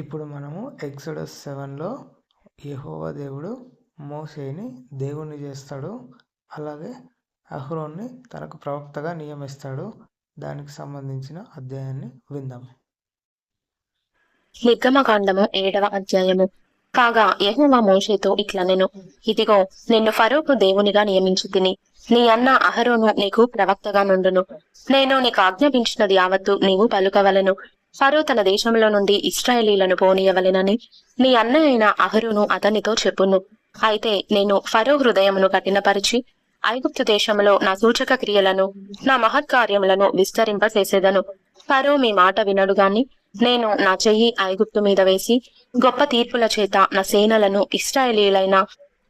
ఇప్పుడు మనము ఎక్సోడస్ 7లో యెహోవా దేవుడు మోషేని దేవుణ్ణి చేస్తాడు. అలాగే అహరోన్ని తనకు ప్రవక్తగా నియమిస్తాడు. దానికి సంబంధించిన అధ్యాయాన్ని విందాం. నిర్గమకాండము 7వ అధ్యాయము. కాగా యెహోవా మోషేతో ఇట్లనెను, ఇదిగో నిన్ను ఫరోకు దేవునిగా నియమించితిని. నీ అన్న అహరోను నీకు ప్రవక్తగా నుండును. నేను నీకు ఆజ్ఞాపించినది యావత్తు నీవు పలుకవలెను. ఫరో తన దేశంలో నుండి ఇశ్రాయేలీలను పోనీయవలెనని నీ అన్న అయిన అహరోను అతనితో చెప్పును. అయితే నేను ఫరో హృదయమును కఠినపరిచి ఐగుప్తు దేశంలో నా సూచక క్రియలను నా మహత్కార్యములను విస్తరింపచేసేదను. ఫరో మీ మాట వినడు గాని నేను నా చెయ్యి ఐగుప్తు మీద వేసి గొప్ప తీర్పుల చేత నా సేనలను ఇశ్రాయేలీయులైన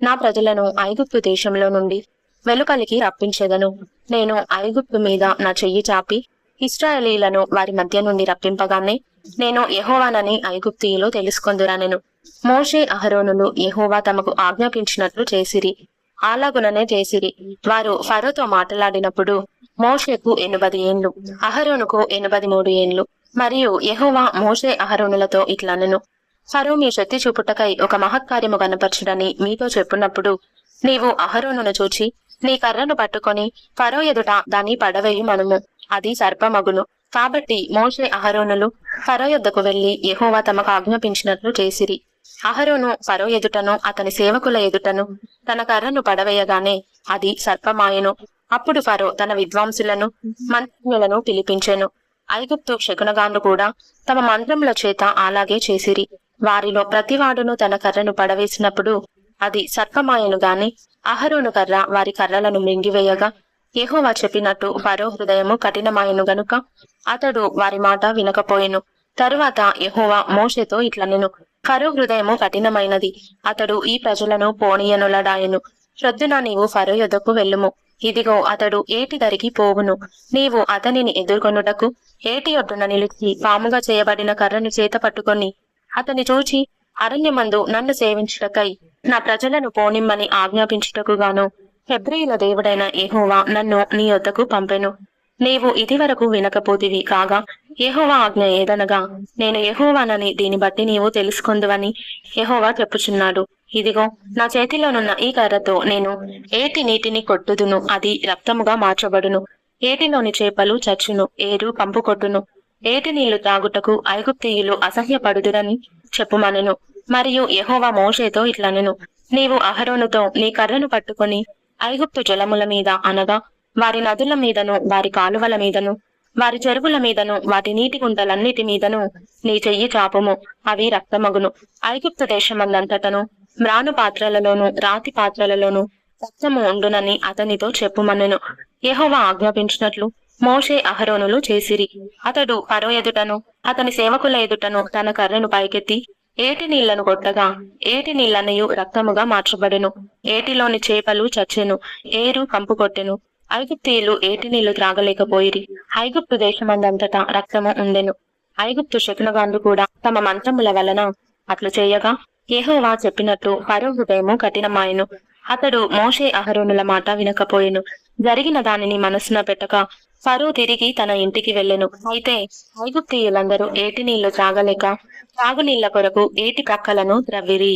నా ప్రజలను ఐగుప్తు దేశంలో నుండి వెలుపలికి రప్పించెదను. నేను ఐగుప్తు మీద నా చెయ్యి చాపి ఇశ్రాయేలీయులను వారి మధ్య నుండి రప్పింపగానే నేను యెహోవానని ఐగుప్తీయులు తెలుసుకొందురనెను. మోషే అహరోనులు యెహోవా తమకు ఆజ్ఞాపించినట్లు చేసిరి. అలాగుననే చేసిరి. వారు ఫరోతో మాట్లాడినప్పుడు మోషేకు 80 ఏండ్లు, అహరోనుకు 83 ఏండ్లు. మరియు యెహోవా మోషే అహరోనులతో ఇట్లనెను, ఫరో మీ శక్తి చూపుటకై ఒక మహత్కార్యము కనపరచుడని మీతో చెప్పున్నప్పుడు నీవు అహరోనును చూచి నీ కర్రను పట్టుకొని ఫరో ఎదుట దాన్ని పడవేయుమనుము, అది సర్పమగును. కాబట్టి మోషే అహరోనులు ఫరో యొద్దకు వెళ్లి యెహోవా తమకు ఆజ్ఞాపించినట్లు చేసిరి. అహరోను ఫరో ఎదుటను అతని సేవకుల ఎదుటను తన కర్రను పడవేయగానే అది సర్పమాయెను. అప్పుడు ఫరో తన విద్వాంసులను మంత్రులను పిలిపించెను. ఐగుప్తు శకునగాండ్రు కూడా తమ మంత్రముల చేత అలాగే చేసిరి. వారిలో ప్రతివాడును తన కర్రను పడవేసినప్పుడు అది సర్పమాయను గాని అహరోను కర్ర వారి కర్రలను మింగివేయగా యెహోవా చెప్పినట్టు ఫరో హృదయము కఠినమాయను గనుక అతడు వారి మాట వినకపోయెను. తరువాత యెహోవా మోషేతో ఇట్లనెను, ఫరో హృదయము కఠినమైనది, అతడు ఈ ప్రజలను పోనీయనులడాయెను. ప్రొద్దున నీవు ఫరో యొద్దకు వెళ్ళుము. ఇదిగో అతడు ఏటి దరికి పోవును. నీవు అతనిని ఎదుర్కొనుటకు ఏటి ఒడ్డున నిలిచి పాముగా చేయబడిన కర్రను చేత పట్టుకొని అతని చూచి అరణ్యమందు నన్ను సేవించుటకై నా ప్రజలను పోనిమ్మని ఆజ్ఞాపించుటకు గాను హెబ్రీయుల దేవుడైన యెహోవా నన్ను నీ యొద్దకు పంపెను. నీవు ఇదివరకు వినకపోతివి కాగా యెహోవా ఆజ్ఞ ఏదనగా నేను యెహోవానని దీని బట్టి నీవు తెలుసుకొందువని యెహోవా చెప్పుచున్నాడు. ఇదిగో నా చేతిలోనున్న ఈ కర్రతో నేను ఏటి నీటిని కొట్టుదును, అది రక్తముగా మార్చబడును. ఏటిలోని చేపలు చచ్చును, ఏరు పంపు కొట్టును. ఏటి నీళ్లు త్రాగుటకు ఐగుప్తీయులు అసహ్యపడుదురని చెప్పుమనెను. మరియు యెహోవా మోషేతో ఇట్లనెను, నీవు అహరోనుతో నీ కర్రను పట్టుకొని ఐగుప్తు జలముల మీద అనగా వారి నదుల మీదను వారి కాలువల మీదను వారి చెరువుల మీదను వాటి నీటి గుంటలన్నిటి మీదను నీ చెయ్యి చాపుము, అవి రక్తమగును. ఐగుప్తు దేశమందంతటను మ్రాను పాత్రలలోను రాతి పాత్రలలోను రక్తము ఉండునని అతనితో చెప్పుమనెను. యెహోవా ఆజ్ఞాపించినట్లు మోషే అహరోనులు చేసిరి. అతడు ఫరో ఎదుటను అతని సేవకుల ఎదుటను తన కర్రను పైకెత్తి ఏటి నీళ్లను కొట్టగా ఏటి నీళ్లన్నయు రక్తముగా మార్చబడెను. ఏటిలోని చేపలు చచ్చెను, ఏరు కంపు కొట్టెను. ఐగుప్తీయులు ఏటి నీళ్లు త్రాగలేకపోయిరి. ఐగుప్తు దేశమందంతటా రక్తము ఉండెను. ఐగుప్తు శకునగాండ్రు కూడా తమ మంత్రముల వలన అట్లు చేయగా యెహోవా చెప్పినట్టు ఫరో హృదయము కఠినమాయెను. అతడు మోషే అహరోనుల మాట వినకపోయెను. జరిగిన దానిని మనసున పెట్టక ఫరో తిరిగి తన ఇంటికి వెళ్ళెను. అయితే ఐగుప్తీయులందరూ ఏటి నీళ్లు త్రాగలేక త్రాగునీళ్ల కొరకు ఏటి ప్రక్కలను త్రవ్విరి.